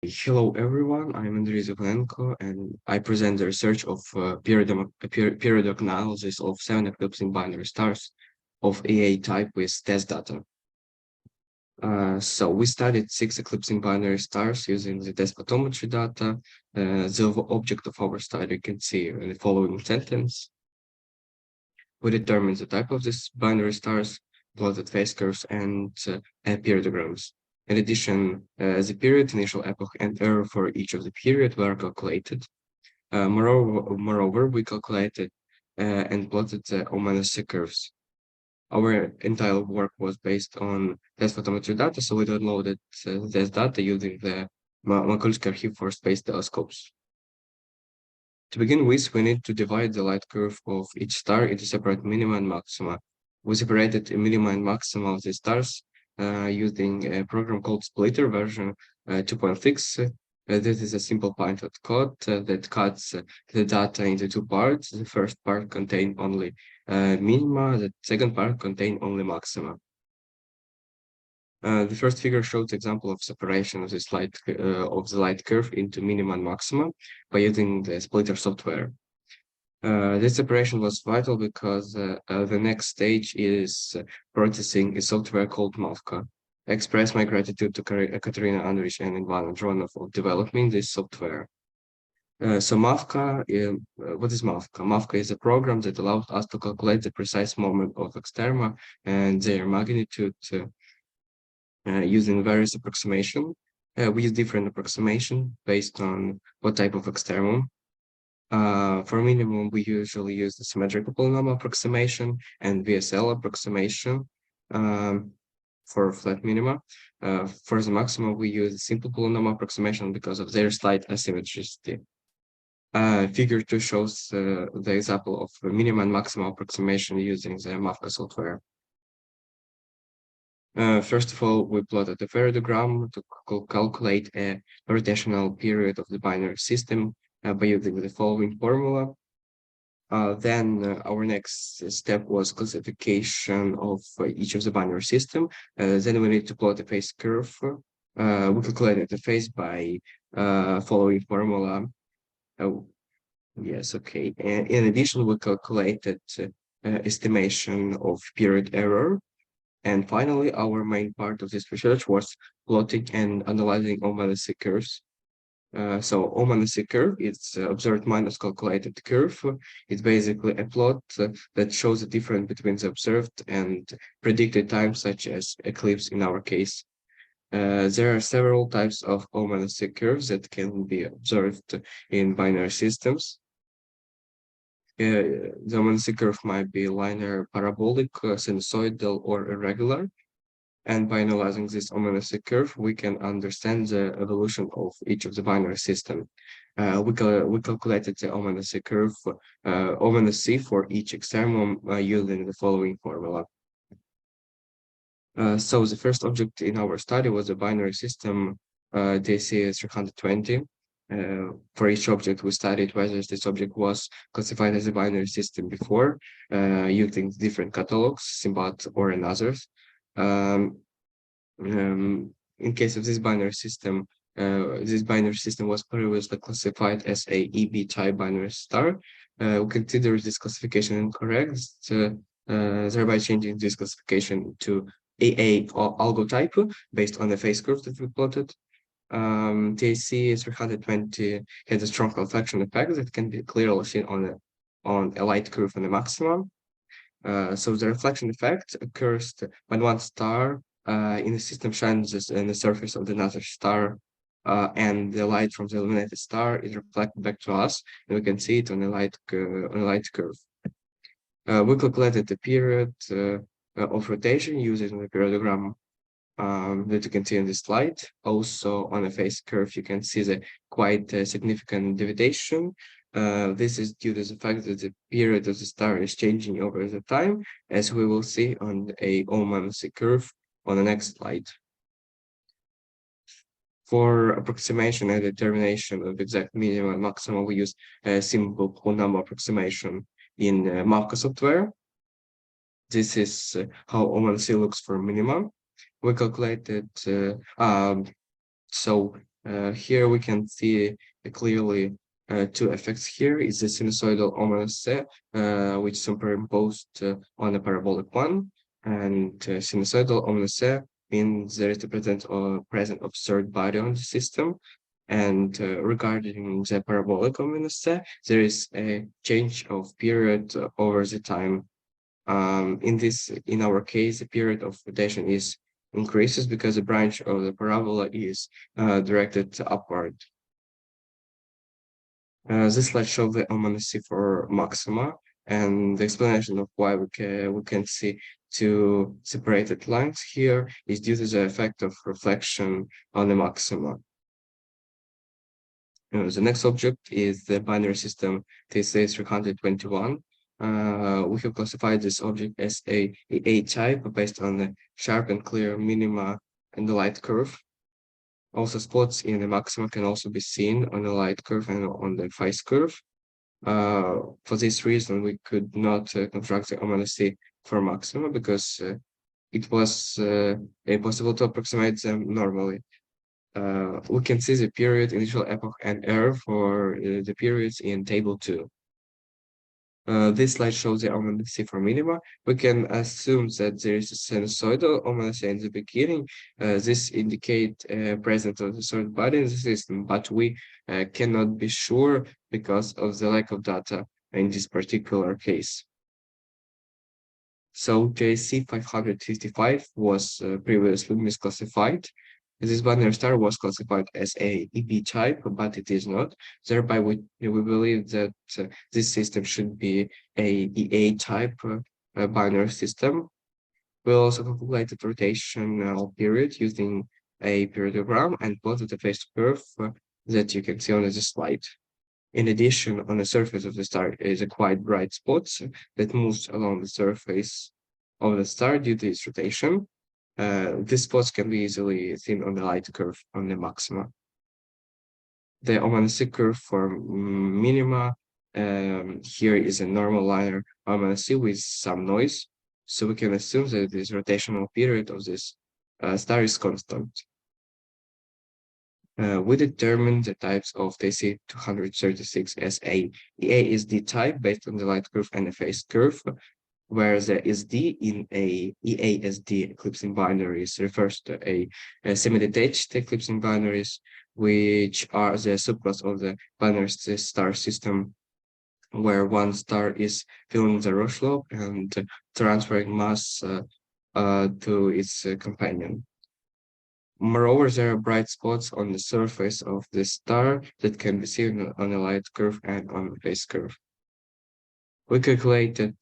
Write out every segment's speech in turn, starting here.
Hello everyone, I'm Andrii Dzygunenko and I present the research of periodic analysis of 7 eclipsing binary stars of EAtype with TESS data. So we studied 6 eclipsing binary stars using the TESS photometry data. The object of our study you can see in the following sentence. We determined the type of these binary stars, plotted phase curves, and periodograms. In addition, the period, initial epoch, and error for each of the period were calculated. Moreover, we calculated and plotted the Omanasi curves. Our entire work was based on TESS photometry data, so we downloaded this data using the Makulsky archive for space telescopes. To begin with, we need to divide the light curve of each star into separate minima and maxima. We separated minima and maxima of the stars using a program called Splitter version 2.6. This is a simple Python code that cuts the data into 2 parts. The first part contains only minima, the second part contains only maxima. The first figure shows example of separation of this light of the light curve into minima and maxima by using the Splitter software. This separation was vital because the next stage is processing a software called Mavka. I express my gratitude to Katerina Andrich and Ivana Dronov for developing this software. So Mavka, what is Mavka? Mavka is a program that allows us to calculate the precise moment of exterma and their magnitude using various approximation. We use different approximation based on what type of externum. For minimum, we usually use the symmetrical polynomial approximation and VSL approximation for flat minima. For the maximum, we use simple polynomial approximation because of their slight asymmetricity. Figure 2 shows the example of minimum and maximum approximation using the Mavka software. First of all, we plotted the variogram to calculate a rotational period of the binary system by using the following formula. Then our next step was classification of each of the binary system. Then we need to plot the phase curve. We calculated the phase by following formula. Yes, okay. And in addition, we calculated estimation of period error. And finally, our main part of this research was plotting and analyzing Omanasi curves. So Omanasi curve, it's observed minus calculated curve. It's basically a plot that shows the difference between the observed and predicted times, such as eclipse in our case. There are several types of Omanasi curves that can be observed in binary systems. The Omanasi curve might be linear, parabolic, sinusoidal, or irregular. And by analyzing this Omanasi curve, we can understand the evolution of each of the binary system. We calculated the Omanasi curve, Omanasi for each extremum using the following formula. So the first object in our study was a binary system, DC-320. For each object, we studied whether this object was classified as a binary system before, using different catalogs, Simbat or others. In case of this binary system was previously classified as a EB-type binary star. We consider this classification incorrect, thereby changing this classification to AA algo type based on the phase curve that we plotted. TAC-320 has a strong reflection effect that can be clearly seen on a light curve on the maximum. So the reflection effect occurs when one star in the system shines on the surface of another star, and the light from the illuminated star is reflected back to us, and we can see it on a light curve. We calculated the period of rotation using the periodogram that you can see on this slide. Also, on a phase curve, you can see the quite significant deviation. This is due to the fact that the period of the star is changing over the time, as we will see on a Omanasi curve on the next slide. For approximation and determination of exact minimum and maximum, we use a simple polynomial approximation in Mavka software. This is how Omanasi looks for minimum. We calculated, so Here we can see clearly two effects here. Is the sinusoidal ominous, which superimposed on a parabolic one, and sinusoidal ominous means there is the present observed body on the system. And regarding the parabolic ominous, there is a change of period over the time. In our case, the period of rotation increases because the branch of the parabola is directed upward. This slide shows the ominacy for maxima, and the explanation of why we can see two separated lines here is due to the effect of reflection on the maxima. The next object is the binary system TESS-321. We have classified this object as a EAtype based on the sharp and clear minima and the light curve. Also, spots in the maxima can also be seen on the light curve and on the phase curve. For this reason, we could not construct the ominacy for maxima because it was impossible to approximate them normally. We can see the period, initial epoch, and error for the periods in table 2. This slide shows the ominacy for minima. We can assume that there is a sinusoidal ominacy in the beginning. This indicates presence of the third body in the system, but we cannot be sure because of the lack of data in this particular case. So JC 555 was previously misclassified. This binary star was classified as a EAtype, but it is not. Thereby, we believe that this system should be a EAtype binary system. We also calculated rotational period using a periodogram and plotted the phase curve that you can see on this slide. In addition, on the surface of the star is a quite bright spot that moves along the surface of the star due to its rotation. These spots can be easily seen on the light curve on the maxima. The ominacy curve for minima here is a normal linear ominacy with some noise, so we can assume that this rotational period of this star is constant. We determined the types of TC-236 as a EASD type based on the light curve and the phase curve, where the SD in a EASD eclipsing binaries refers to a semi-detached eclipsing binaries, which are the subclass of the binary star system, where one star is filling the Roche lobe and transferring mass to its companion. Moreover, there are bright spots on the surface of the star that can be seen on the light curve and on the phase curve. We calculated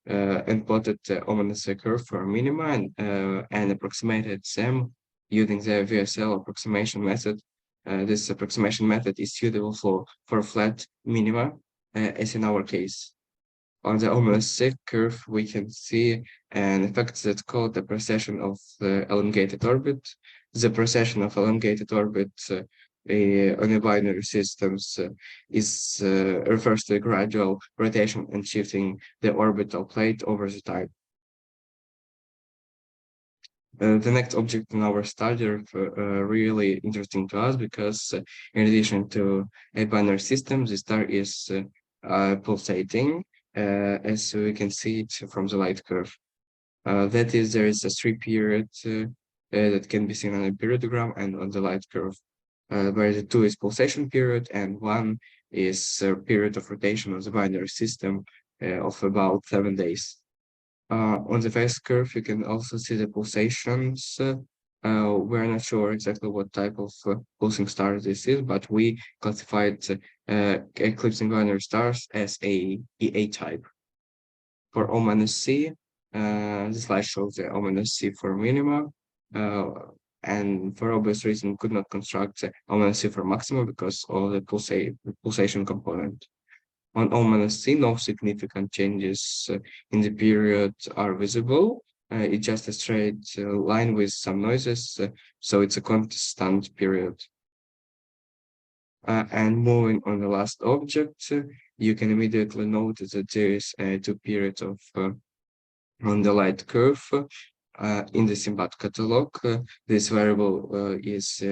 and plotted the ominacy curve for minima and approximated them using the VSL approximation method. This approximation method is suitable for flat minima, as in our case. On the ominacy curve, we can see an effect that's called the precession of the elongated orbit. The precession of elongated orbit on the binary systems refers to the gradual rotation and shifting the orbital plate over the time. The next object in our study are really interesting to us because in addition to a binary system, the star is pulsating, as we can see it from the light curve. That is, there is a 3 period that can be seen on a periodogram and on the light curve, where the 2 is pulsation period and 1 is a period of rotation of the binary system of about 7 days. On the phase curve, you can also see the pulsations. We're not sure exactly what type of pulsing star this is, but we classified eclipsing binary stars as a EAtype. For ominacy, this slide shows the ominacy for minima, and for obvious reason could not construct the ominacy for maxima because of the pulsation component. On ominacy, no significant changes in the period are visible. It's just a straight line with some noises, so it's a constant period. And moving on the last object, you can immediately notice that there is 2 periods of on the light curve. In the Simbat catalog, this variable is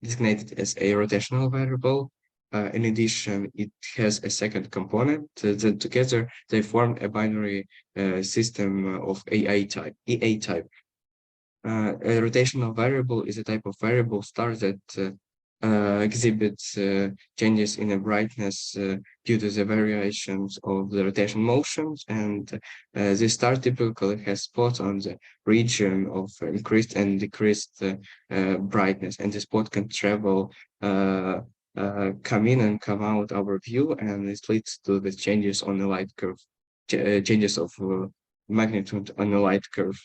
designated as a rotational variable. In addition, it has a second component that together they form a binary system of EAtype. A rotational variable is a type of variable star that exhibits changes in the brightness due to the variations of the rotation motions, and this star typically has spots on the region of increased and decreased brightness, and the spot can travel come in and come out our view, and this leads to the changes on the light curve, changes of magnitude on the light curve.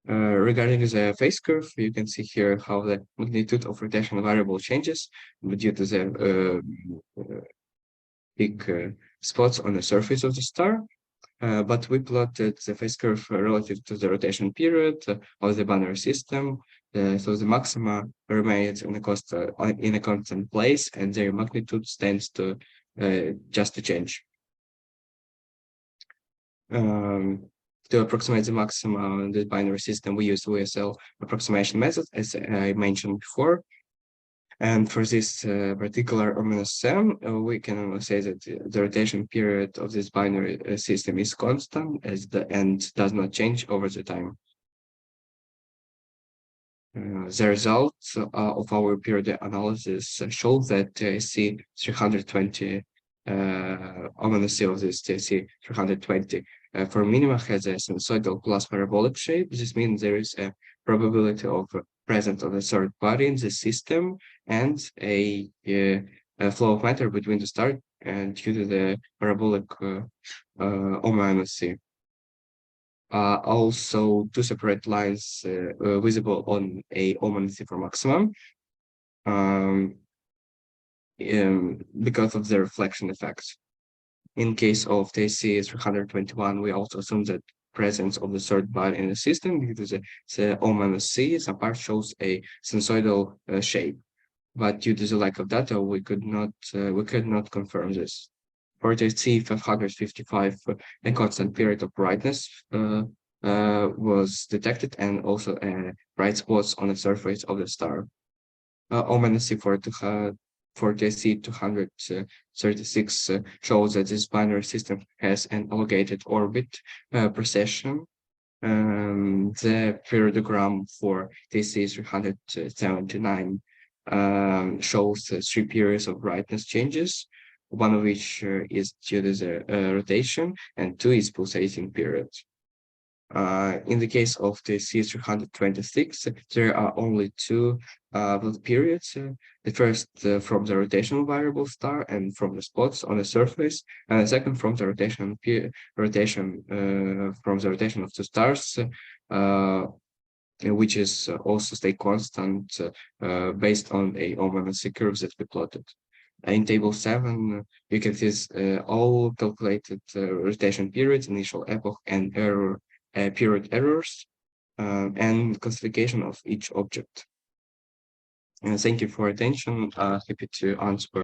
Regarding the phase curve, you can see here how the magnitude of rotational variable changes due to the big spots on the surface of the star. But we plotted the phase curve relative to the rotation period of the binary system. So the maxima remains in a constant place, and their magnitude tends to just to change. To approximate the maxima in the binary system, we use WSL approximation method, as I mentioned before. And for this particular ominous sum, we can say that the rotation period of this binary system is constant, as the end does not change over the time. The results of our period analysis show that TSC 320 ominous of this TSC 320 for minima has a sinusoidal plus parabolic shape. This means there is a probability of presence of a third body in the system and a flow of matter between the star and due to the parabolic O-C. Also, two separate lines visible on a O-C for maximum because of the reflection effect. In case of TSC 321, we also assume that presence of the third body in the system because the O-C, some part shows a sinusoidal shape, but due to the lack of data, we could not confirm this. For TSC 555, a constant period of brightness was detected, and also bright spots on the surface of the star. O-C for TSC 236 shows that this binary system has an elongated orbit precession. The periodogram for TSC 379 shows 3 periods of brightness changes, one of which is due to the rotation, and 2 is pulsating period. In the case of the C326, there are only 2 periods. The first from the rotational variable star and from the spots on the surface, and the second from the rotation of the stars, which is also stay constant based on a O-C curves that we plotted. In table 7, you can see all calculated rotation periods, initial epoch, and period errors, and classification of each object. And thank you for attention. Happy to answer